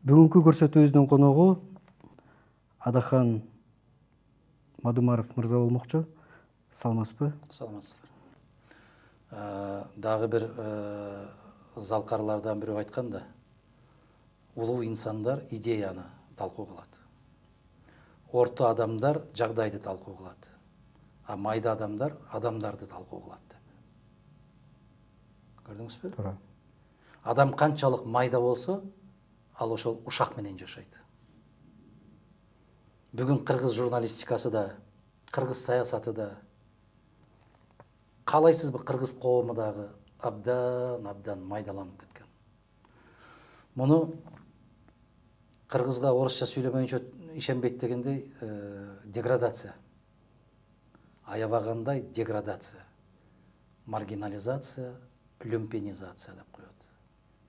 Бүгүнкү көрсөтүүбүздүн коногу Адахан Мадумаров мырза болмокчу. Саламатсызбы? Саламатсыздар. Дагы бир залкарлардан бирөө айтканда, улуу инсандар идеяны талкуу кылат. Орто адамдар жагдайды талкуу кылат. А майда адамдар адамдарды талкуу кылат деп. Көрдүңүзбү? Туура. Адам канчалык майда болсо, ал ошол ушак менен жашайт. Бүгүн кыргыз журналистикасы да, кыргыз саясаты да, каалайсызбы кыргыз коому дагы абдан майдаланып кеткен. Муну кыргызга орусча сүйлөмөйүнчө ишенбейт дегендей деградация. Аябагандай деградация, маргинализация, люмпенизация деп коет.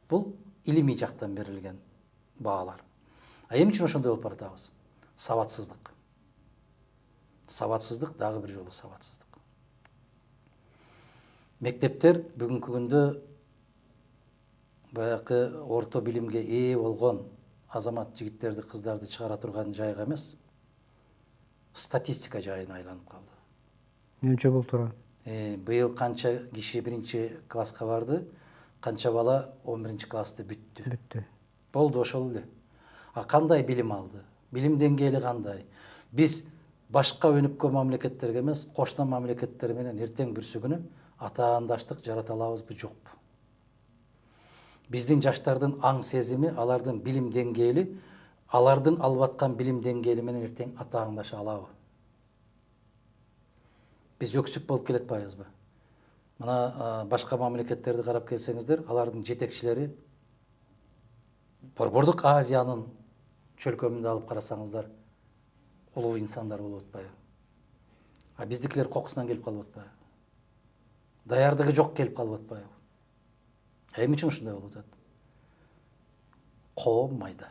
Бул илимий жактан берилген баалар. А эмне үчүн ошондой болуп баратабыз? Сабатсыздык. Сабатсыздык, дагы бир жолу сабатсыздык. Мектептер бүгүнкү күндө баягы орто билимге ээ болгон азамат жигиттерди, кыздарды чыгара турган жайга эмес, статистика жайына айланып калды. Эмче болуп турат? Быйыл канча киши биринчи класска барды, канча бала 11 классты бүттү. Болду ошол эле. А кандай билим алды? Билим деңгээли кандай? Биз башка өнүккөн мамлекеттерге эмес, кошуна мамлекеттер менен эртең бүрсү күнү атаандаштык жарата алабызбы, жокпу? Биздин жаштардын аң сезими, алардын билим деңгээли, алардын алып аткан билим деңгээли менен эртең атаандаша алабы? Биз өксүк болуп келе атпайбызбы? Мына башка мамлекеттерди карап келсеңиздер, алардын жетекчилери Борбордук Азиянын чөлкөмүндө алып карасаңыздар, улуу инсандар болуп атпайбы? А биздикилер кокусунан келип калып атпайбы? Даярдыгы жок келип калып атпайбы? Эмне үчүн ушундай болуп атат? Коом майда.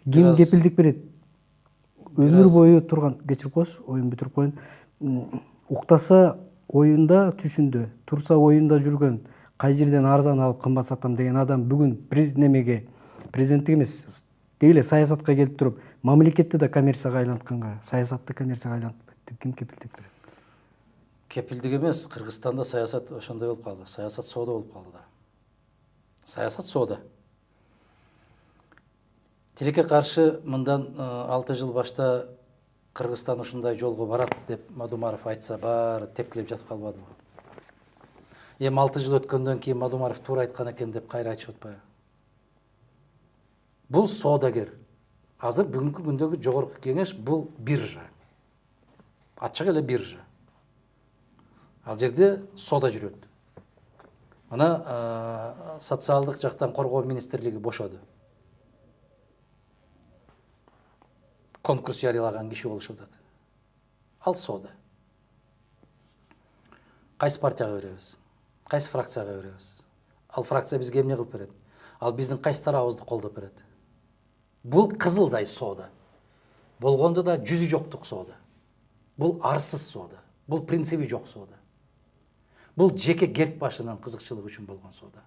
Ким кепилдик берет? Өмүр бою турган, кечирип коюңуз, оюн бүтүрүп коеюн. Уктаса оюнда, түшүндө, турса оюнда жүргөн, кай жерден арзан алып кымбат сатам деген адам бүгүн президенттик эмес, деги эле саясатка келип туруп, мамлекетти да коммерцияга айлантканга, саясатты коммерцияга айлантып кетти. Ким кепилдик берет? Кепилдик эмес, Кыргызстанда саясат ошондой болуп калды. Саясат соода болуп калды да. Саясат соода. Тилекке каршы мындан 6 жыл башта Кыргызстан ушундай жолго барат деп Мадумаров айтса, баары тепкилеп жатып калбадыбы? Эми 6 жыл өткөндөн кийин Мадумаров туура айткан экен деп кайра айтышып атпайбы? Бул соодагер. Азыр бүгүнкү күндөгү жогорку кеңеш бул биржа. Ачык эле биржа. Ал жерде соода жүрөт. Мына социалдык жактан коргоо министрлиги бошоду. Конкурс жарыялаган киши болушуп атат. Ал соода. Кайсы партияга беребиз? Кайсы фракцияга беребиз? Ал фракция бизге эмне кылып берет? Ал биздин кайсы тарабыбызды колдоп берет? Бул кызылдай соода. Болгондо да жүзү жоктук соода. Бул арсыз соода. Бул принциби жок соода. Бул жеке герт башынын кызыкчылыгы үчүн болгон соода.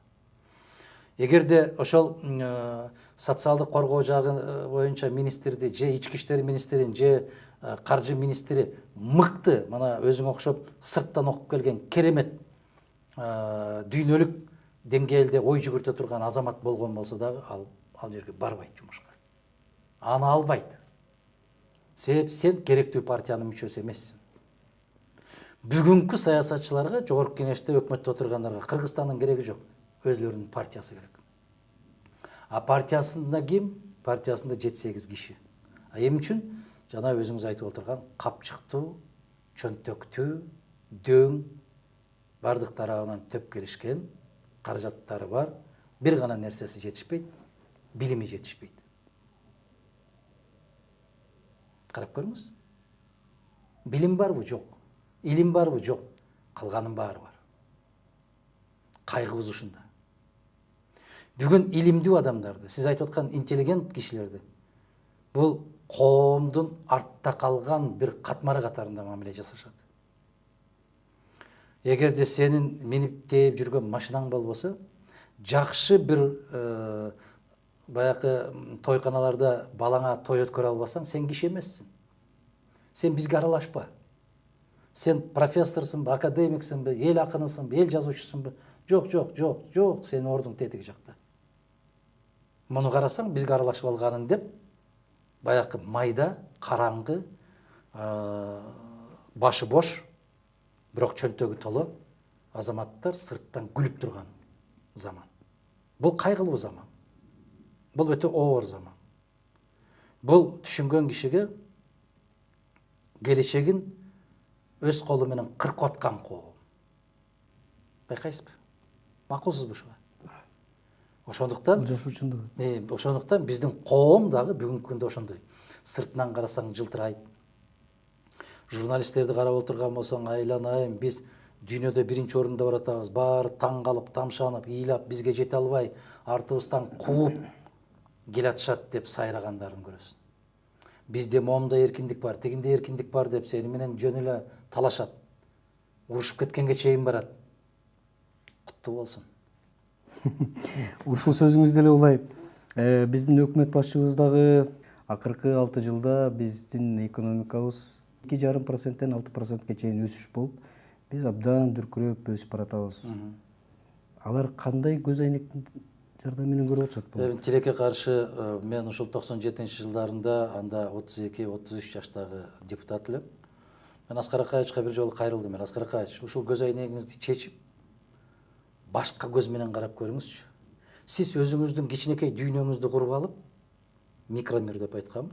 Эгерде ошол социалдык коргоо жагы боюнча министрди, же ички иштер министрин, же каржы министри мыкты, мына өзүңө окшоп сырттан окуп келген керемет дүйнөлүк деңгээлде ой жүгүртө турган азамат болгон болсо дагы ал жерге барбайт жумушка. Аны албайт. Себеп сен керектүү партиянын мүчөсү эмессиң. Бүгүнкү саясатчыларга, жогорку кеңеште өкмөттө отургандарга Кыргызстандын кереги жок. Өзлөрүнүн партиясы керек. А партиясында ким? Партиясында 7-8 киши. А эмне үчүн? Жана өзүңүз айтып отурган капчыктуу, чөнтөктүү, дөң, бардык тарабынан төп келишкен, каражаттары бар, бир гана нерсеси жетишпейт, билими жетишпейт. Карап көрүңүз. Билим барбы? Жок. Илим барбы? Жок. Калганын баары бар. Кайгыбыз ушунда. Бүгүн илимдүү адамдарды, сиз айтып аткан интеллигент кишилерди, бул коомдун артта калган бир катмары катарында мамиле жасашат. эгерде сенин минип тээп жүргөн машинаң болбосо, жакшы бир баягы тойканаларда балаңа той өткөрө албасаң, сен киши эмессиң. Сен бизге аралашпа. Сен профессорсуңбу, академиксиңби, эл акынысыңбы, эл жазуучусуңбу? Жок, сенин ордуң тетиги жакта. Муну карасаң, бизге аралашып алганын деп, баягы майда, караңгы, башы бош, бирок чөнтөгү толо азаматтар сырттан күлүп турган заман. Бул кайгылуу заман. Бул өтө оор заман. Бул түшүнгөн кишиге келечегин өз колу менен кыркып аткан коом. Байкайсызбы? Макулсузбу ушуга? Ошондуктан биздин коом дагы бүгүнкү күндө ошондой. Сыртынан карасаң жылтырайт. Журналисттерди карап отурган болсоң, айланайын, биз дүйнөдө биринчи орунда баратабыз, баары таң калып, тамшанып, ыйлап, бизге жете албай, артыбыздан кууп келатышат деп сайрагандарын көрөсүң. Бизде момунда эркиндик бар, тигинде эркиндик бар деп сени менен жөн эле талашат. Урушуп кеткенге чейин барат. Куттуу болсун. Ушул сөзүңүздө эле улай, биздин өкмөт башчыбыз дагы акыркы 6 жылда биздин экономикабыз 2,5%-тен 6%-ке чейин өсүш болуп, биз абдан дүркүрөп өсүп баратабыз. Алар кандай көз айнектин жардамы менен көрүп атышат бул? Тилекке каршы мен ушул 97-жылдарында анда 32-33 жаштагы депутат элем. Мен Аскар Акаевичке бир жолу кайрылдым. Аскар Акаевич, ушул көз айнегиңизди чечип, башка көз менен карап көрүңүзчү. Сиз өзүңүздүн кичинекей дүйнөңүздү куруп алып, микромир деп айткам,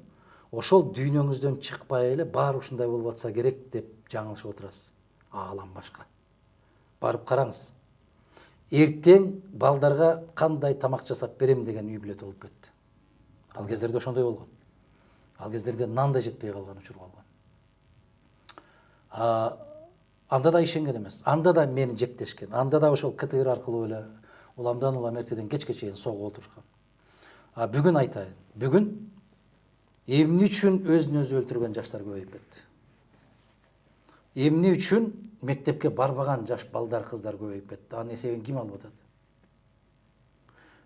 ошол дүйнөңүздөн чыкпай эле баары ушундай болуп атса керек деп жаңылышып отурасыз. Аалам башка. Барып караңыз. Эртең балдарга кандай тамак жасап берем деген үй бүлөт болуп кетти. Ал кездерде ошондой болгон. Ал кездерде нан да жетпей калган учур болгон. Анда да ишенген эмес. Анда да мени жектешкен. Анда да ошол КТР аркылуу эле уламдан улам эртеден кечке чейин согуп отурган. Бүгүн айтайын. Бүгүн эмне үчүн өзүн өзү өлтүргөн жаштар көбөйүп кетти? Эмне үчүн мектепке барбаган жаш балдар, кыздар көбөйүп кетти? Анын эсебин ким алып атат?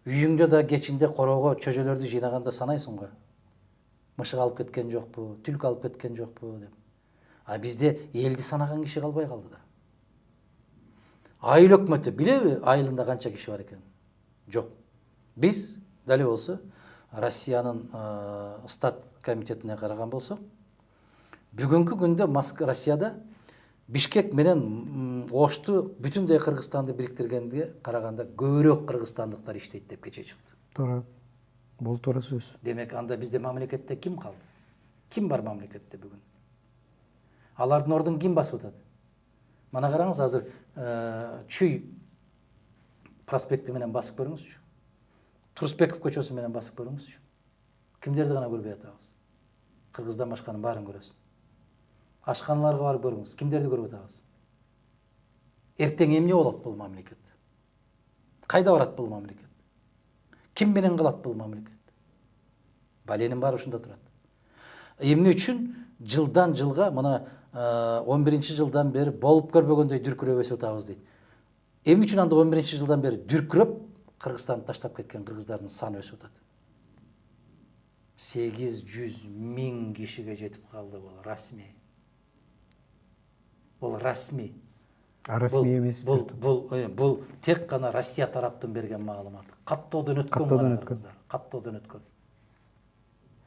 Үйүңдө да кечинде короого чөжөлөрдү жыйнаганда санайсың го. Мышык алып кеткен жокпу, түлкү алып кеткен жокпу деп. Бизде элди санаган киши калбай калды да. Айыл өкмөтү билеби айылында канча киши бар экенин? Жок. Биз дали болсо Россиянын стат комитетине караган болсок, бүгүнкү күндө Россияда Бишкек менен Ошту бүтүндөй Кыргызстанды бириктиргенге караганда көбүрөөк кыргызстандыктар иштейт деп кечээ чыкты. Туура. Бул туура сөз. Демек анда бизде мамлекетте ким калды? Ким бар мамлекетте бүгүн? Алардын ордун ким басып атат? Мана караңыз, азыр Чүй проспекти менен басып көрүңүзчү. Турсбеков көчөсү менен басып көрүңүзчү. Кимдерди гана көрбөй атабыз? Кыргыздан башканын баарын көрөсүң. Ашканаларга барып көрүңүз. Кимдерди көрүп атабыз? Эртең эмне болот бул мамлекет? Кайда барат бул мамлекет? Ким менен калат бул мамлекет? Баленин баары ушунда турат. Эмне үчүн жылдан жылга мына 11-жылдан бери болуп көрбөгөндөй дүркүрөп өсүп атабыз дейт. Эмне үчүн анда 11-жылдан бери дүркүрөп Кыргызстанды таштап кеткен кыргыздардын саны өсүп атат? 800.000 кишиге жетип калды бул расмий. Бул расмий. Расмий эмес. Бул тек гана Россия тараптын берген маалыматы. Каттоодон өткөн кыргыздар. Каттоодон өткөн.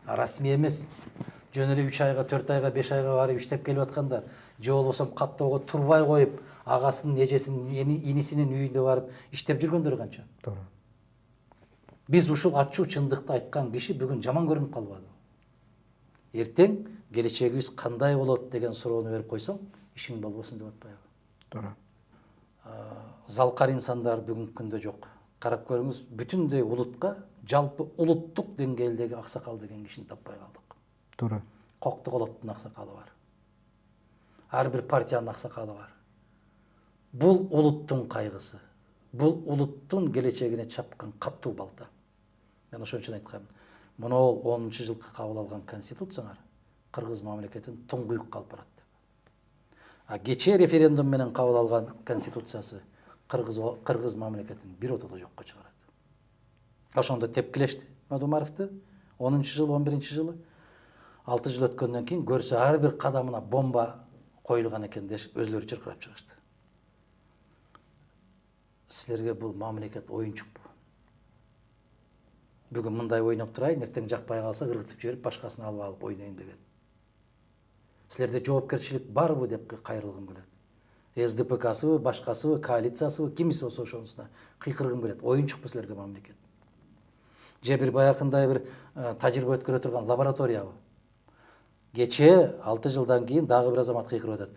Расмий эмес. Жөн эле 3 айга, 4 айга, 5 айга барып иштеп келип аткандар. Же болбосо каттоого турбай коюп, агасынын, эжесинин, инисинин үйүндө барып иштеп жүргөндөр канча? Туура. Биз ушул ачуу чындыкты айткан киши бүгүн жаман көрүнүп калбады. Эртең келечегибиз кандай болот деген суроону берип койсоң, ишиң болбосун деп атпайбы? Туура. Залкар инсандар бүгүнкү күндө жок. Карап көрүңүз, бүтүндөй улутка, жалпы улуттук деңгээлдеги аксакал деген кишини таппай калдык. Туура. Коктук олоттун аксакалы бар. Ар бир партиянын аксакалы бар. Бул улуттун кайгысы. Бул улуттун келечегине чапкан каттуу балта. Мен ошон үчүн айткам, мына 10-жылкы кабыл алган конституциялар кыргыз мамлекетин туңгуюкка алып барат деп. Кече референдум менен кабыл алган конституциясы кыргыз мамлекетин бир отодо жокко чыгарат. Ошондо тепкилешти Мадумаровду 10-жыл, 11-жылы. 6 жыл өткөндөн кийин көрсө ар бир кадамына бомба коюлган экен дешип өзлөрү чыркырап чыгышты. Силерге бул мамлекет оюнчукпу. Бүгүн мындай ойноп турайын, эртең жакпай калса ыргытып жиберип башкасын алып ойнойм деген. Силерде жоопкерчилик барбы деп кайрылгым келет. СДПКсыбы, башкасыбы, коалициясыбы, кимиси болсо ошонусуна кыйкыргым келет. Оюнчукпу силерге мамлекет. Же бир баягындай бир тажрыйба өткөрө турган лабораториябы. Кече 6 жылдан кийин дагы бир азамат кыйкырып атат.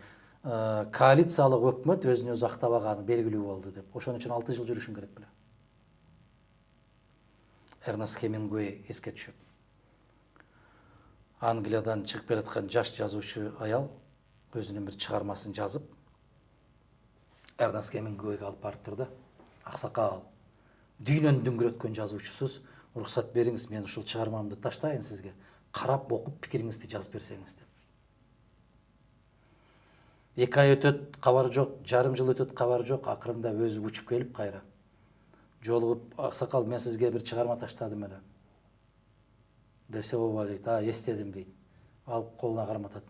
Коалициялык өкмөт өзүн өзү актабаганы белгилүү болду деп. Ошон үчүн 6 жыл жүрүшүң керек беле. Эрнест Хемингуэй эске түшөт. Англиядан чыгып келаткан жаш жазуучу аял өзүнүн бир чыгармасын жазып, Эрнест Хемингуэйге алып барыптыр да. Аксакал, дүйнөнү дүңгүрөткөн жазуучусуз, уруксат бериңиз, мен ушул чыгармамды таштайын сизге. Карап окуп пикириңизди жазып берсеңиз деп. 2 ай өтөт, кабар жок, жарым жыл өтөт, кабар жок, акырында өзү учуп келип кайра. Жолугуп, аксакал, мен сизге бир чыгарма таштадым эле. Десе, ооба дейт, эстедим дейт. Алып колуна карматат.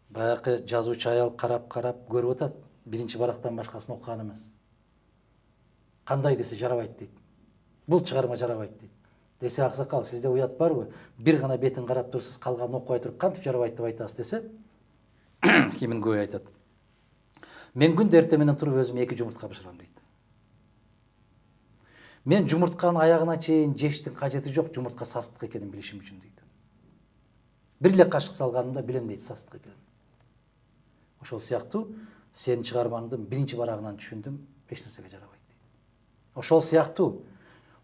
Баягы жазуучу аял карап көрүп атат, биринчи барактан башкасын окуган эмес. Кандай десе жарабайт дейт. Бул чыгарма жарабайт дейт. Десе, аксакал, сизде уят барбы? Бир гана бетин карап турсуз, калганын окубай туруп кантип жарабайт деп айтасыз десе, Хемингуэй айтат. Мен күндө эртең менен туруп өзүм 2 жумуртка бышырам дейт. Мен жумуртканын аягына чейин жештин кажети жок, жумуртка састык экенин билишим үчүн дейт. Бир эле кашык салганымда билем дейт састык экенин. Ошол сыяктуу сенин чыгармаңдын биринчи барагынан түшүндүм, эч нерсеге жарабайт дейт. Ошол сыяктуу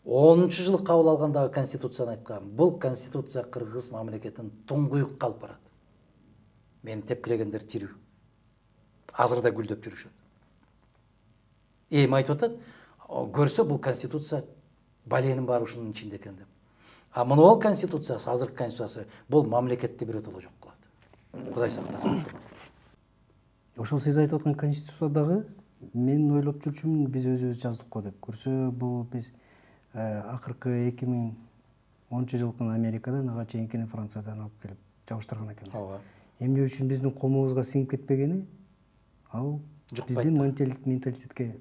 10-жылы кабыл алгандагы конституцияны айткан. Бул конституция кыргыз мамлекетин туңгуюкка алып барат. Мени тепкилегендер тирүү. Азыр да гүлдөп жүрүшөт. Эми айтып атат, көрсө бул конституция баленин баары ушунун ичинде экен деп. Мына конституциясы, азыркы конституциясы бул мамлекетти бир отоло жок кылат. Кудай сактасын ошону. Ошол сиз айтып аткан конституциядагы мен ойлоп жүрчүмүн, биз өзүбүз жаздык го деп. Көрсө бул биз акыркы 2010-жылкы Америкадан ага чейинкини Франциядан алып келип жабыштырган экенбиз. Ооба. Эмне үчүн биздин коомубузга сиңип кетпегени ал биздин менталитетке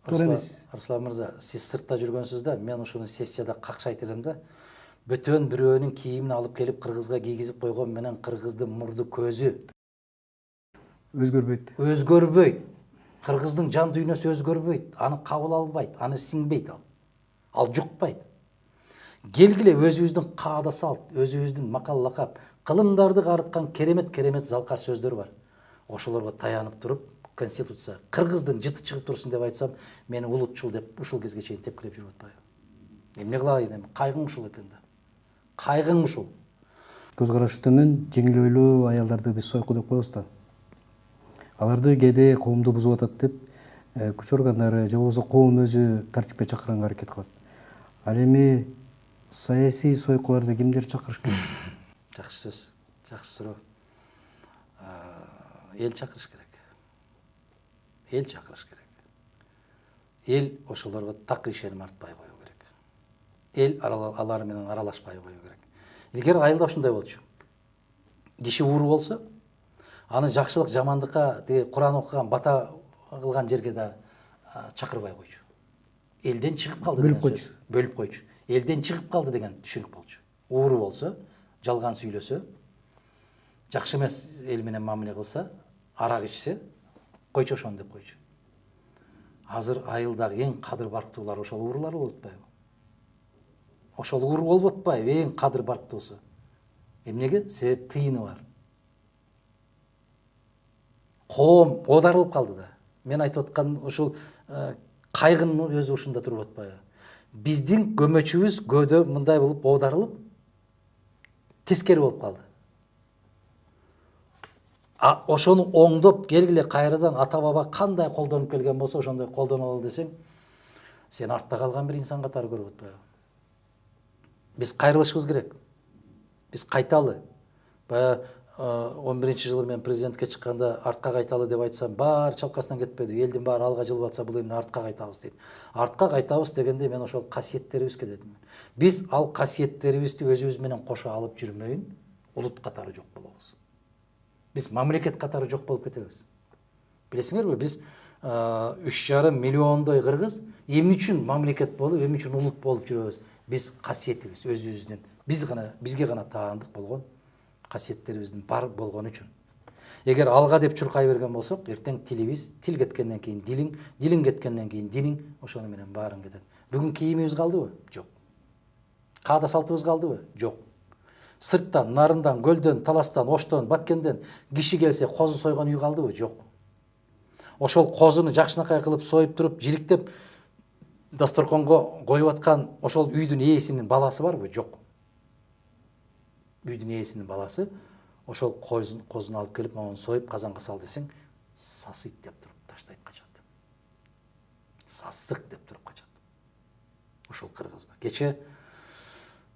туура эмес. Руслан мырза, сиз сыртта жүргөнсүз да, мен ушуну сессияда какшайт элем да. Бөтөн бирөөнүн кийимин алып келип кыргызга кийгизип койгон менен кыргыздын мурду көзү өзгөрбөйт. Кыргыздын жан дүйнөсү өзгөрбөйт. Аны кабыл албайт, аны сиңбейт ал. Ал жукпайт. Келгиле өзүбүздүн каада салт, өзүбүздүн макал лакап, кылымдарды карыткан керемет залкар сөздөр бар. Ошолорго таянып туруп, конституция кыргыздын жыты чыгып турсун деп айтсам, мени улутчул деп ушул кезге чейин тепкилеп жүрүп атпайбы? Эмне кылайын эми? Кайгың ушул экен да. Кайгың ушул. Көз карашы төмөн, жеңил ойлуу аялдарды биз сойку деп коебуз да. Аларды кээде коомду бузуп атат деп күч органдары же болбосо коом өзү тартипке чакырганга аракет кылат. Ал эми саясий сойкуларды кимдер чакырыш керек? Жакшы сөз, жакшы суроо. Эл чакырыш керек. Эл чакырыш керек. Эл ошолорго так ишеним артпай коюу керек. Эл алар менен аралашпай коюу керек. Илгери айылда ушундай болчу. Киши ууру болсо, аны жакшылык жамандыкка, тиги Куран окуган, бата кылган жерге да чакырбай койчу. Элден чыгып калды деген сөз. Бөлүп койчу. Элден чыгып калды деген түшүнүк болчу. Ууру болсо, жалган сүйлөсө, жакшы эмес эл менен мамиле кылса, арак ичсе, койчу ошону деп койчу. Азыр айылдагы эң кадыр барктуулар ошол уурулар болуп атпайбы? Ошол ууру болуп атпайбы эң кадыр барктуусу? Эмнеге? Себеп тыйыны бар. Коом оодарылып калды да. Мен айтып аткан ушул кайгынын өзү ушунда туруп атпайбы? Биздин көмөчүбүз көөдө мындай болуп оодарылып, тескери болуп калды. Ошону оңдоп келгиле кайрадан ата баба кандай колдонуп келген болсо ошондой колдонолу десең, сен артта калган бир инсан катары көрүп атпайбы? Биз кайрылышыбыз керек. Биз кайталы. Баягы 11 жылы мен президентке чыкканда артка кайталы деп айтсам, баары чалкасынан кетпеди. Элдин баары алга жылып атса, бул эмне артка кайтабыз дейт. Артка кайтабыз дегенде мен ошол касиеттерибизге дедим. Биз ал касиеттерибизди өзүбүз менен кошо алып жүрмөйүн, улут катары жок болобуз. Биз мамлекет катары жок болуп кетебиз. Билесиңерби, биз 3,5 миллиондой кыргыз эмне үчүн мамлекет болуп, эмне үчүн улут болуп жүрөбүз? Биз касиетибиз өзүбүздүн, бизге гана таандык болгон касиеттерибиздин бар болгону үчүн. Эгер алга деп чуркай берген болсок, эртең тилибиз, тил кеткенден кийин дилиң, дилиң кеткенден кийин диниң, ошону менен баарын кетет. Бүгүн кийимибиз калдыбы? Жок. Каада салтыбыз калдыбы? Жок. Сырттан, нарындан, көлдөн, таластан, оштон, баткенден киши келсе, козу сойгон үй калдыбы? Жок. Ошол козуну жакшынакай кылып союп туруп, жиликтеп дасторконго коюп аткан ошол үйдүн ээсинин баласы барбы? Жок. Үйдүн ээсинин баласы ошол козуну алып келип, мону союп казанга сал десең, сасыйт деп туруп таштайт, качат. Сасык деп туруп качат. Ошол кыргызбы. Кече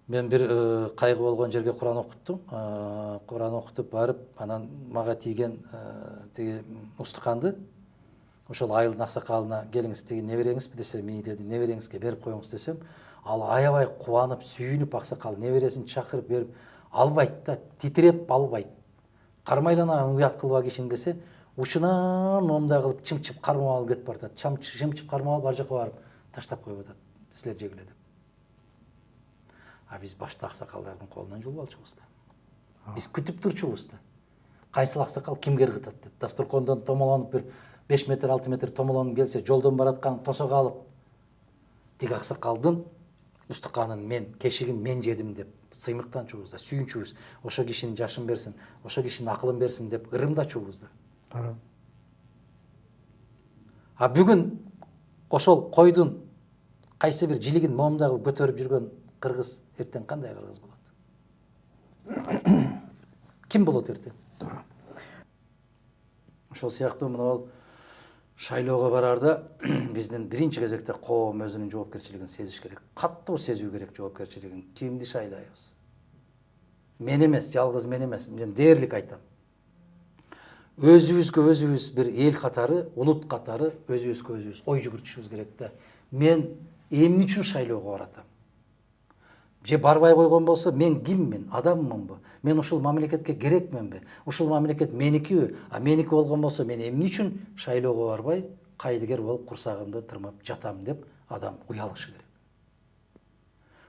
мен бир кайгы болгон жерге Куран окуттум. Куран окутуп барып, анан мага тийген тиги устуканды ошол айылдын аксакалына келиңиз, тиги небереңизби десе, мени деди, небереңизге берип коюңуз десем, ал аябай кубанып, сүйүнүп, аксакал небересин чакырып берип албайт да, титиреп албайт. Кармайлана уят кылба кишини десе, учунан момундай кылып чымчып кармап алып кетип баратат. Чымчып кармап алып ар жака барып таштап коюп атат. Силер жегиле деп. А биз башта аксакалдардын колунан жулуп алчубуз да. Биз күтүп турчубуз да. Кайсыл аксакал кимге ыргытат деп. Дасторкондон томолонуп бир 5 метр, 6 метр томолонуп келсе, жолдон бараткан тосого алып, тиги аксакалдын устуканын мен, кешигин мен жедим деп сыймыктанчубуз да, сүйүнчүбүз. Ошо кишинин жашын берсин, ошо кишинин акылын берсин деп ырымдачубуз да. А бүгүн ошол койдун кайсы бир жилигин момундай кылып көтөрүп жүргөн кыргыз эртең кандай кыргыз болот? Ким болот эртең? Ошол сыяктуу мына шайлоого барарда биздин биринчи кезекте коом өзүнүн жоопкерчилигин сезиш керек. Каттуу сезүү керек жоопкерчилигин. Кимди шайлайбыз? Мен эмес, жалгыз мен эмес, мен дээрлик айтам. Өзүбүз бир эл катары, улут катары өзүбүз ой жүгүртүшүбүз керек да. Мен эмне үчүн шайлоого баратам? Же барбай койгон болсо, мен киммин, адаммынбы? Мен ушул мамлекетке керекменби? Ушул мамлекет меникиби? А меники болгон болсо, мен эмне үчүн шайлоого барбай, кайдыгер болуп курсагымды тырмап жатам деп адам уялышы керек.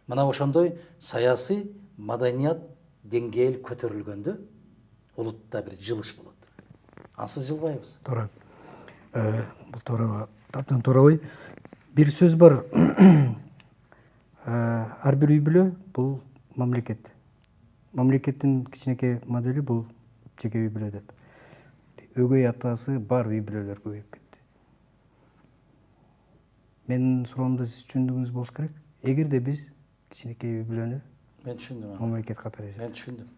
Мына ошондой саясий, маданият деңгээл көтөрүлгөндө улутта бир жылыш болот. Ансыз жылбайбыз. Туура. Бул туура, абдан туура ой. Бир сөз бар. Ар бир үй бүлө бул мамлекет. Мамлекеттин кичинекей модели бул жеке үй бүлө деп. Өгөй атасы бар үй бүлөлөр көбөйүп кетти. Менин суроомду сиз түшүндүңүз болуш керек. Эгерде биз кичинекей үй бүлөнү Мен түшүндүм. мамлекет катары Мен түшүндүм.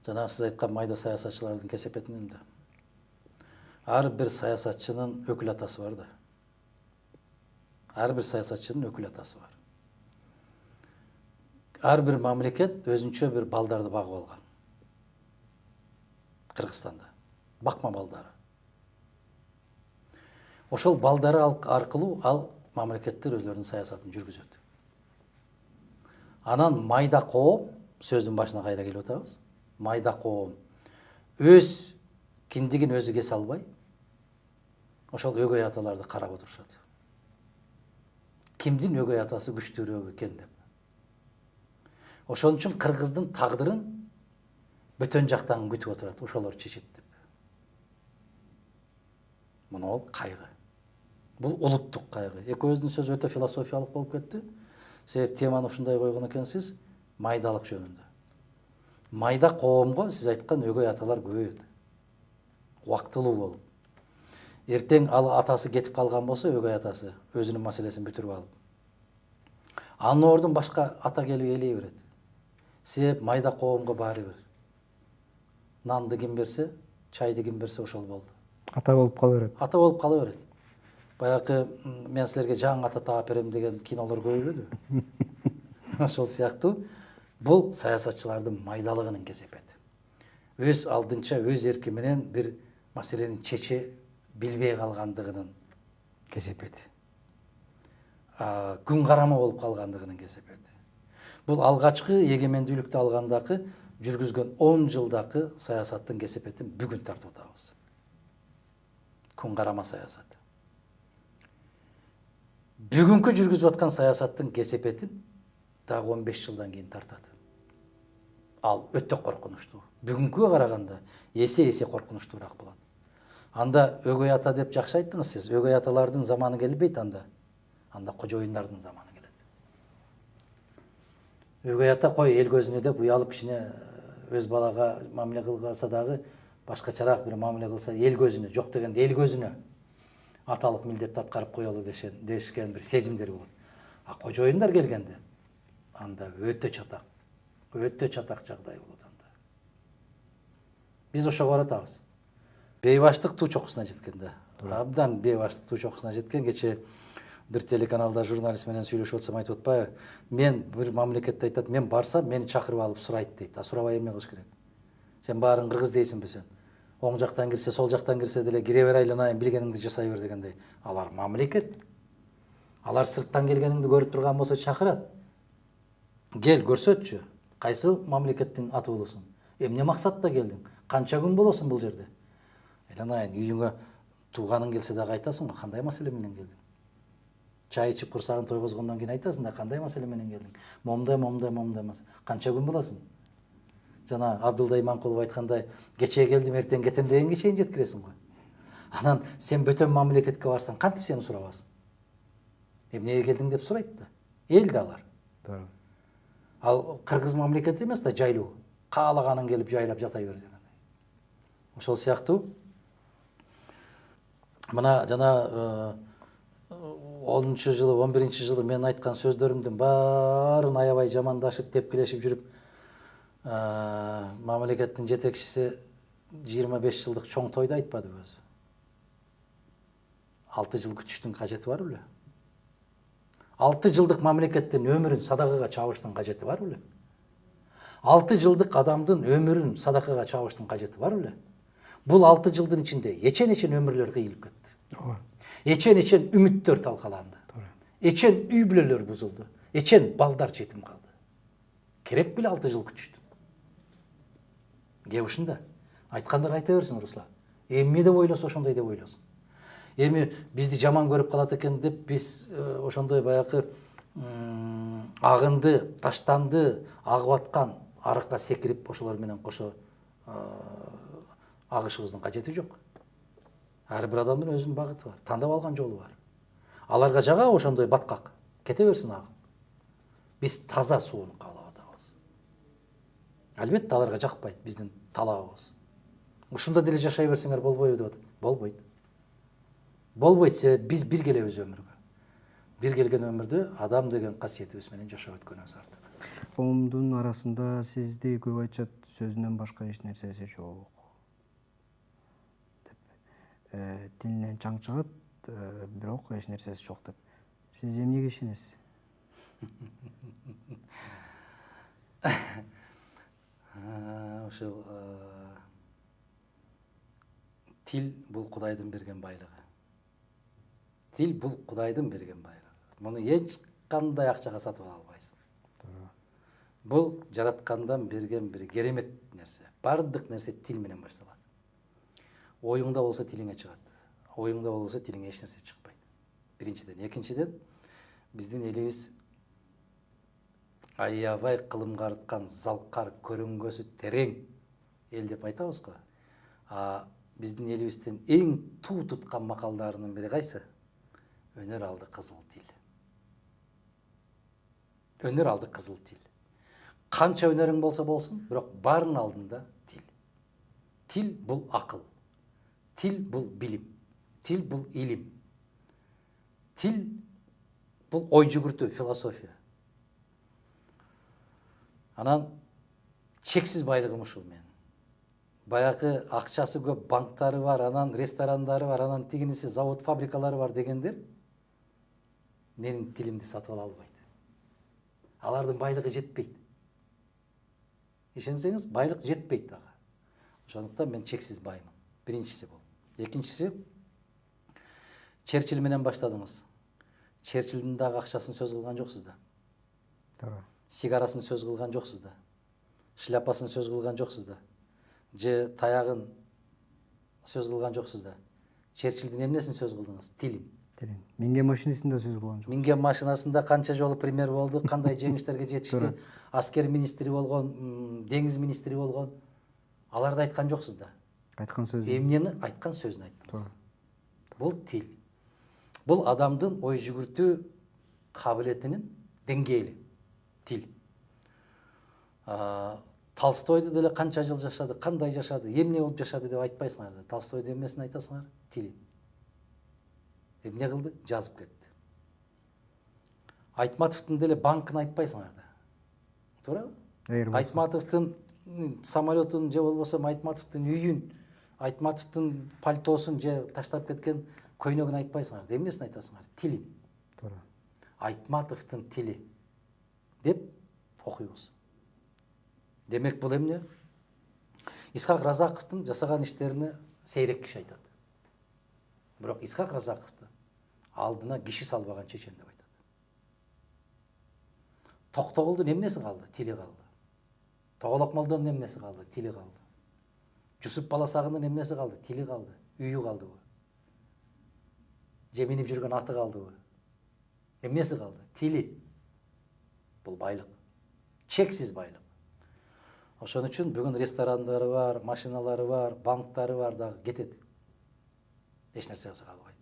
Жана сиз айткан майда саясатчылардын кесепетинен да. Ар бир саясатчынын өкүл атасы бар да. Ар бир саясатчынын өкүл атасы бар. Ар бир мамлекет өзүнчө бир балдарды багып алган. Кыргызстанда бакма балдары. Ошол балдары аркылуу ал мамлекеттер өзлөрүнүн саясатын жүргүзөт. Анан майда коом, сөздүн башына кайра келип атабыз. Майда коом өз киндигин өзү кесе албай, ошол өгөй аталарды карап отурушат. Кимдин өгөй атасы күчтүүрөөк экен деп. Ошон үчүн кыргыздын тагдырын бөтөн жактан күтүп отурат, ошолор чечет деп. Мына ол кайгы. Бул улуттук кайгы. Экөөбүздүн сөзү өтө философиялык болуп кетти. Себеп теманы ушундай койгон экенсиз, майдалык жөнүндө. Майда коомго сиз айткан өгөй аталар көбөйөт. Убактылуу болуп. Эртең ал атасы кетип калган болсо, өгөй атасы өзүнүн маселесин бүтүрүп алып, анын ордун башка ата келип ээлей берет. Себеп майда коомго баары бир. Нанды ким берсе, чайды ким берсе ошол болду. ата болуп кала берет. Ата болуп кала берет. Баягы мен силерге жаңы ата таап берем деген кинолор көбөйбөдү? Ошол сыяктуу бул саясатчылардын майдалыгынын кесепети. өз алдынча өз эрки менен бир маселени чече билбей калгандыгынын кесепети, күн карама болуп калгандыгынын кесепети. Бул алгачкы эгемендүүлүктү алгандагы жүргүзгөн 10 жылдагы саясаттын кесепетин бүгүн тартып атабыз. Күн карама саясат. Бүгүнкү жүргүзүп аткан саясаттын кесепетин дагы 15 жылдан кийин тартат. Ал өтө коркунучтуу. Бүгүнкүгө караганда эсе коркунучтуураак болот. Анда өгөй ата деп жакшы айттыңыз сиз. Өгөй аталардын заманы келбейт анда. Анда кожоюндардын заманы келет. Өгөй ата кой эл көзүнө деп уялып кичине өз балага мамиле кылбаса дагы башкачараак бир мамиле кылса эл көзүнө, жок дегенде эл көзүнө аталык милдетти аткарып коелу дешкен бир сезимдер болот. А кожоюндар келгенде анда өтө чатак жагдай болот анда. Биз ошого баратабыз. Бейбаштык туу чокусуна жеткен да. Абдан бейбаштык туу чокусуна жеткен. Кече бир телеканалда журналист менен сүйлөшүп атсам айтып атпайбы? Мен бир мамлекетте айтат, мен барсам мени чакырып алып сурайт дейт. А сурабай эмне кылыш керек? Сен баарын кыргыз дейсиңби сен? Оң жактан кирсе, сол жактан кирсе деле кире бер айланайын, билгениңди жасай бер дегендей. Алар мамлекет. Алар сырттан келгениңди көрүп турган болсо чакырат. Кел көрсөтчү. Кайсы мамлекеттин аты болосуң? Эмне максатта келдиң? Канча күн болосуң бул жерде? Айланайын, үйүңө тууганың келсе дагы айтасың го, кандай маселе менен келдиң? Чай ичип курсагын тойгозгондон кийин айтасың да, кандай маселе менен келдиң? Момундай. Канча күн болосуң? Жана Абдылда Иманкулов айткандай, кечээ келдим, эртең кетем дегенге чейин жеткиресиң го. Анан сен бөтөн мамлекетке барсаң, кантип сени сурабасын? Эмнеге келдиң деп сурайт да. Эл да алар. Ал кыргыз мамлекети эмес да, жайлуу. Каалаганың келип жайлап жатай бер дегендей. Ошол сыяктуу мына жана 10-жылы, 11-жылы мен айткан сөздөрүмдүн баарын аябай жамандашып, тепкилешип жүрүп, мамлекеттин жетекчиси 25 жылдык чоң тойду айтпадыбы өзү? 6 жыл күтүштүн кажети бар беле? 6 жылдык мамлекеттин өмүрүн садакага чабыштын кажети бар беле? 6 жылдык адамдын өмүрүн садакага чабыштын кажети бар беле? Бул 6 жылдын ичинде эчен өмүрлөр кыйылып кетти. Эчен үмүттөр талкаланды. Эчен үй бүлөлөр бузулду. Эчен балдар жетим калды. Керек беле 6 жыл күтүштү? Кеп ушунда. Айткандар айта берсин, Руслан. Эмне деп ойлосо ошондой деп ойлосун. Эми бизди жаман көрүп калат экен деп биз ошондой баягы агынды, таштанды, агып аткан арыкка секирип ошолор менен кошо агышыбыздын кажети жок. Ар бир адамдын өзүнүн багыты бар, тандап алган жолу бар. Аларга жага ошондой баткак, кете берсин агып. Биз таза сууну каалап атабыз. Албетте аларга жакпайт биздин талабыбыз. Ушунда деле жашай берсеңер болбойбу деп атат. Болбойт. Болбойт, себеби биз бир келебиз өмүргө. Бир келген өмүрдө адам деген касиетибиз менен жашап өткөнүбүз артык. Коомдун арасында сизди көп айтышат, сөзүнөн башка эч нерсеси жок. Тилинен чаң чыгат, бирок эч нерсеси жок деп. Сиз эмнеге ишенесиз? Ошол тил бул Кудайдын берген байлыгы. Тил бул Кудайдын берген байлыгы. Муну эч кандай акчага сатып ала албайсың. Бул жараткандан берген бир керемет нерсе. Бардык нерсе тил менен башталат. Оюңда болсо тилиңе чыгат. Оюңда болбосо тилиңе эч нерсе чыкпайт. Биринчиден, экинчиден, биздин элибиз аябай кылымга арткан, залкар, көрүнгөсү терең эл деп айтабыз го. Биздин элибиздин эң туу туткан макалдарынын бири кайсы? Өнөр алды кызыл тил. Өнөр алды кызыл тил. Канча өнөрүң болсо болсун, бирок баарынын алдында тил. Тил бул акыл. Тил бул билим. Тил бул илим. Тил бул ой жүгүртүү, философия. Анан чексиз байлыгым ушул менин. Баягы акчасы көп банктары бар, анан ресторандары бар, анан тигиниси завод, фабрикалары бар дегендер менин тилимди сатып ала албайт. Алардын байлыгы жетпейт. Ишенсеңиз, байлык жетпейт ага. Ошондуктан мен чексиз баймын. Биринчиси бул. Экинчиси, Черчилль менен баштадыңыз. Черчиллдин дагы акчасын сөз кылган жоксуз да. Туура. Сигарасын сөз кылган жоксуз да. Шляпасын сөз кылган жоксуз да. Же таягын сөз кылган жоксуз да. Черчиллдин эмнесин сөз кылдыңыз? Тилин. Минген машинесин да сөз кылган жок. Минген машинасында канча жолу премьер болду, кандай жеңиштерге жетишти, аскер министри болгон, деңиз министри болгон. Аларды айткан жоксуз да. Айткан сөз. Эмнени айткан сөзүн айттыңыз. Бул тил. Бул адамдын ой жүгүртүү кабилетинин деңгээли. Тил. Толстойду деле канча жыл жашады, кандай жашады, эмне болуп жашады деп айтпайсыңар да. Толстойдун эмнесин айтасыңар? Тилин. Эмне кылды? Жазып кетти. Айтматовдун деле банкын айтпайсыңар да. Туурабы? Айтматовдун самолетун же болбосо Айтматовдун үйүн, Айтматовдун пальтосун же таштап кеткен көйнөгүн айтпайсыңар. Эмнесин айтасыңар? Тилин. Туура. Айтматовдун тили деп окуйбуз. Демек бул эмне? Исхак Разаковдун жасаган иштерине сейрек киши айтат. Бирок Исхак Разаковду алдына киши салбаган чечен деп айтат. Токтогулдун эмнеси калды? Тили калды. Тоголок Молдонун эмнеси калды? Тили калды. Жусуп Баласагындын эмнеси калды? Тили калды. Үйү калдыбы? Же минип жүргөн аты калдыбы? Эмнеси калды? Тили. Бул байлык. Чексиз байлык. Ошон үчүн бүгүн ресторандары бар, машиналары бар, банктары бар дагы кетет. Эч нерсе кыса калбайт.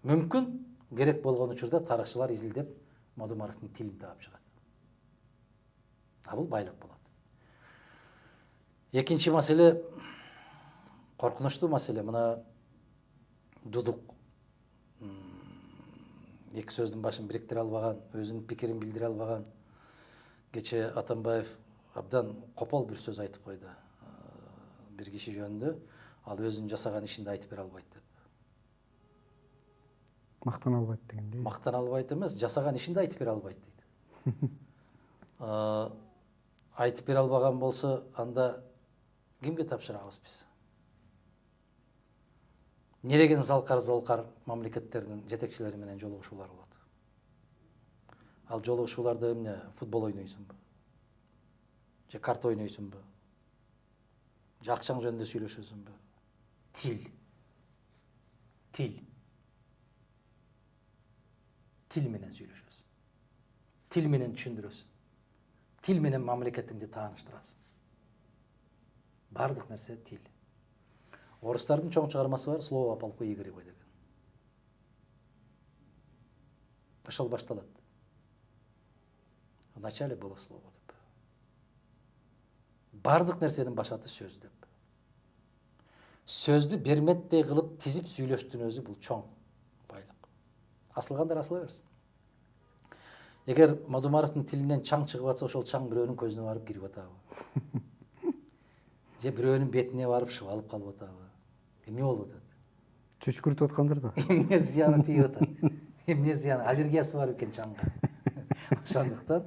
Мүмкүн керек болгон учурда тарыхчылар изилдеп Модумаровдун тилин таап чыгат. Бул байлык болот. Экинчи маселе, коркунучтуу маселе, мына Дудук эки сөздүн башын бириктире албаган, өзүнүн пикирин билдире албаган. Кече Атамбаев абдан копол бир сөз айтып койду. Бир киши жөнүндө, ал өзүнүн жасаган ишинде айтып бере албайт деп. Мактана албайт дегендей. Мактана албайт эмес, жасаган ишинде айтып бере албайт дейт. Айтып бере албаган болсо, анда кимге тапшырабыз биз? Не деген залкар мамлекеттердин жетекчилери менен жолугушуулар болот? Ал жолугушууларда эмне, футбол ойнойсуңбу? Же карта ойнойсуңбу? Же акчаң жөнүндө сүйлөшөсүңбү? Тил. Тил. Тил менен сүйлөшөсүң. Тил менен түшүндүрөсүң. Тил менен мамлекетиңди тааныштырасың. Бардык нерсе тил. Орустардын чоң чыгармасы бар, Слово о полку Игоревой деген. Ошол башталат. Вначале было слово деп. Бардык нерсенин башаты сөз деп. Сөздү берметтей кылып тизип сүйлөштүн өзү бул чоң байлык. Асылгандар асыла берсин. Эгер Модумаровдун тилинен чаң чыгып атса, ошол чаң бирөөнүн көзүнө барып кирип атабы? Же бирөөнүн бетине барып шыбалып калып атабы? Эмне болуп атат? Чүчкүртүп аткандыр да. Эмне зыяны тийип атат? Эмне зыяны? Аллергиясы бар экен чаңга. Ошондуктан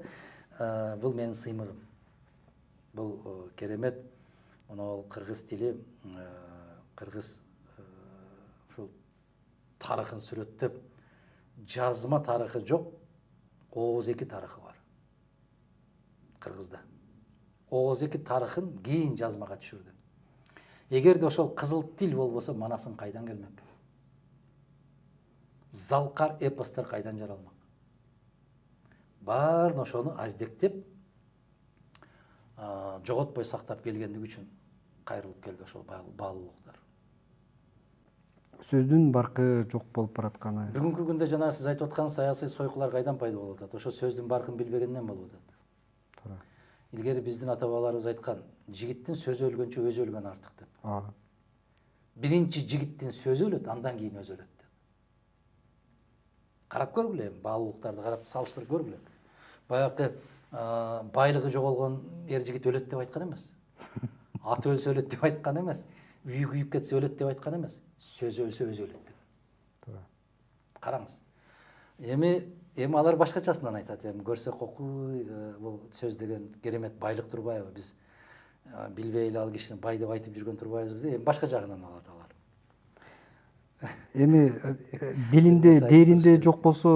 бул менин сыймыгым. Бул керемет. Мына кыргыз тили, кыргыз ушул тарыхын сүрөттөп, жазма тарыхы жок, Оозеки тарыхы бар. Кыргызда. Оозеки тарыхын кийин жазмага түшүрдү. Эгерде ошол кызыл тил болбосо, манасын кайдан келмек? Залкар эпостор кайдан жаралмак? Баарын ошону аздектеп, жоготпой сактап келгендиги үчүн кайрылып келди ошол баалуулуктар. Сөздүн баркы жок болуп баратканы. Бүгүнкү күндө жана сиз айтып аткан саясий сойкулар кайдан пайда болуп атат? Ошо сөздүн баркын билбегенден болуп атат. Туура. Илгери биздин ата бабаларыбыз айткан, жигиттин сөзү өлгөнчө өзү өлгөн артык деп. Биринчи жигиттин сөзү өлөт, андан кийин өзү өлөт деп. Карап көргүлө, баалуулуктарды карап салыштырып көргүлө. Баягы байлыгы жоголгон эр жигит өлөт деп айткан эмес. Аты өлсө өлөт деп айткан эмес. Үйү күйүп кетсе өлөт деп айткан эмес. Сөзү өлсө өзү өлөт деген. Туура. Караңыз. Эми алар башкачасынан айтат. Эми көрсөк окуй, бул сөз деген керемет байлык турбайбы? Биз билбей эле ал кишини бай деп айтып жүргөн турбайбызбы? Эми башка жагынан алат алар. Эми дилинде, Нерсе айтып дээринде туруш керек. жок болсо,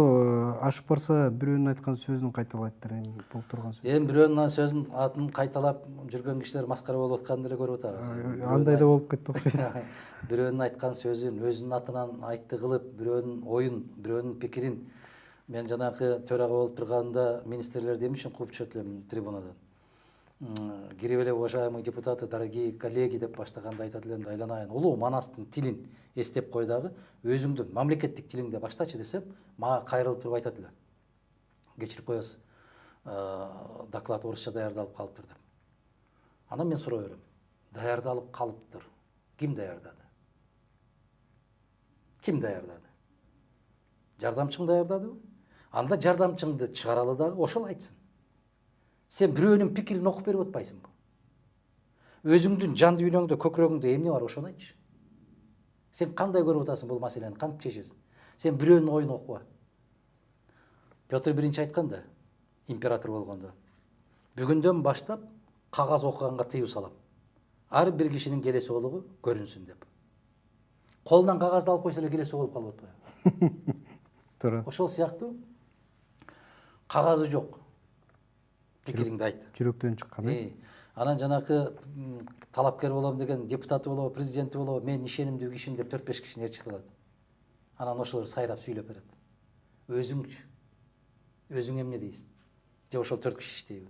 ашып барса бирөөнүн айткан сөзүн кайталайттыр. Эми бул турган сөз. Эми бирөөнүн сөзүн атын кайталап жүргөн кишилер маскара болуп атканын деле көрүп атабыз. Андай да болуп кетти окшойт. Бирөөнүн айткан сөзүн өзүнүн атынан айтты кылып, бирөөнүн оюн, бирөөнүн пикирин мен жанагы төрага болуп турганда министрлерди эмне үчүн кууп чыгат элем трибунадан. Кирип эле уважаемые депутаты, дорогие коллеги деп баштаганда айтат элем да, айланайын. Улуу Манастын тилин эстеп кой дагы, өзүңдүн мамлекеттик тилиңде баштачы десем, мага кайрылып туруп айтат эле. Кечирип коесуз, доклад орусча даярдалып калыптыр деп. Анан мен суроо берем. Даярдалып калыптыр. Ким даярдады? Ким даярдады? Жардамчың даярдадыбы? Анда жардамчыңды чыгаралы дагы ошол айтсын. Сен бирөөнүн пикирин окуп берип атпайсыңбы? Өзүңдүн жан дүйнөңдө, көкүрөгүңдө эмне бар, ошону айтчы. Сен кандай көрүп атасың бул маселени, кантип чечесиң? Сен бирөөнүн оюн окуба. Петр биринчи айткан да, император болгондо. Бүгүндөн баштап кагаз окуганга тыюу салам. Ар бир кишинин келеси болугу көрүнсүн деп. Колунан кагазды алып койсо эле келеси болуп калып атпайбы? Туура. Ошол сыяктуу кагазы жок. Пикириңди айт. Жүрөктөн чыккан. Анан жанакы талапкер болом деген, депутаты болобу, президенти болобу, мен ишенимдүү кишим деп 4-5 кишини ээрчитип алат. Анан ошолор сайрап сүйлөп берет. Өзүңчү. Өзүң эмне дейсиң? Же ошол 4 киши иштейби?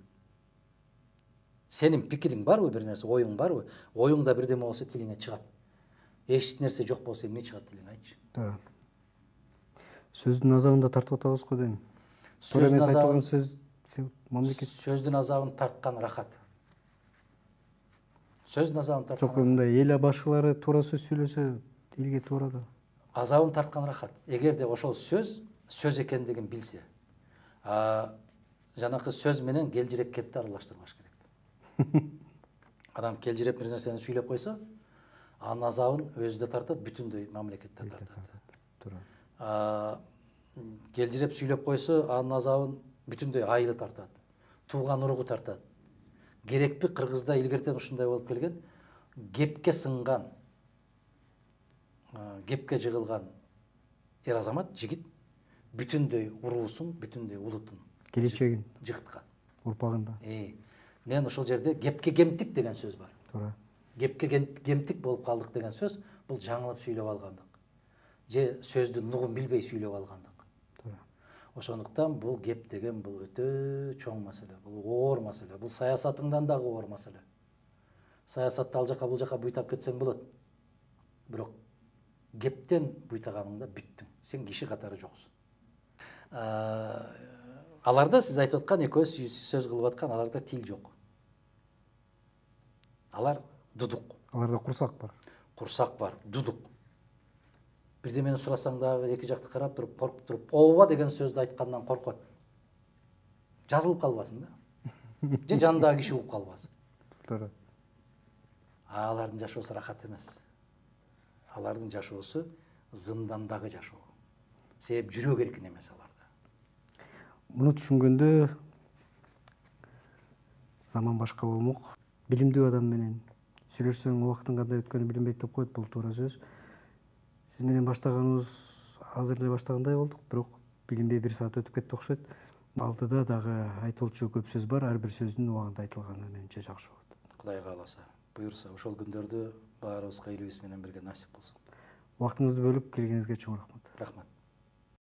Сенин пикириң барбы, бир нерсе, оюң барбы? Оюңда бирдеме болсо тилиңе чыгат. Эч нерсе жок болсо эмне чыгат тилиңе, айтчы. Туура. Сөздүн азабында тартып атабыз го дейм. Туура эмес айтылган сөз мамлекет. Сөздүн азабын тарткан рахат. Сөздүн азабын тарткан. Жок, мындай эл башкалары туура сөз сүйлөсө, элге туура да. Азабын тарткан рахат. Эгерде ошол сөз экендигин билсе, жанакы сөз менен келжирек кепти аралаштырбаш керек. Адам келжиреп бир нерсени сүйлөп койсо, анын азабын өзү да тартат, бүтүндөй мамлекет да тартат. Туура. Келжиреп сүйлөп койсо, анын азабын бүтүндөй айылы тартат. Тууган уругу тартат. Керекпи, Кыргызда илгертен ушундай болуп келген, кепке сынган, кепке жыгылган эр азамат, жигит бүтүндөй уруусун, бүтүндөй улутун Келечегин жыгыткан. урпагында. Мен ошол жерде кепке кемтик деген сөз бар. Туура. Кепке кемтик болуп калдык деген сөз бул жаңылып сүйлөп алгандык. Же сөздүн нугун билбей сүйлөп алгандык. Туура. Ошондуктан бул кеп деген бул өтө чоң маселе, бул оор маселе, бул саясатыңдан дагы оор маселе. Саясатта ал жака бул жака буйтап кетсең болот. Бирок кептен буйтаганыңда бүттүң. Сен киши катары жоксуң. Аларда сиз айтып аткан, экөөбүз сөз кылып аткан, аларда тил жок. Алар дудук. Аларда курсак бар. Курсак бар, дудук. Бирдемени сурасаң дагы эки жакты карап туруп, коркуп туруп, ооба деген сөздү айткандан коркот. Жазылып калбасын да. Же жанындагы киши угуп калбасын. Туура. Алардын жашоосу рахат эмес. Алардын жашоосу зындандагы жашоо. Себеп жүрөк эркин эмес аларда. Муну түшүнгөндө заман башка болмок. Билимдүү адам менен сүйлөшсөң убакыттын кандай өткөнү билинбейт деп коет, бул туура сөз. Сиз менен баштаганыбыз азыр эле баштагандай болдук, бирок билинбей 1 саат өтүп кетти окшойт. Алдыда дагы айтылчу көп сөз бар, ар бир сөздүн убагында айтылганы менимче жакшы болот. Кудай кааласа, буюрса, ошол күндөрдү баарыбызга элибиз менен бирге насип кылсын. Убактыңызды бөлүп келгениңизге чоң рахмат. Рахмат.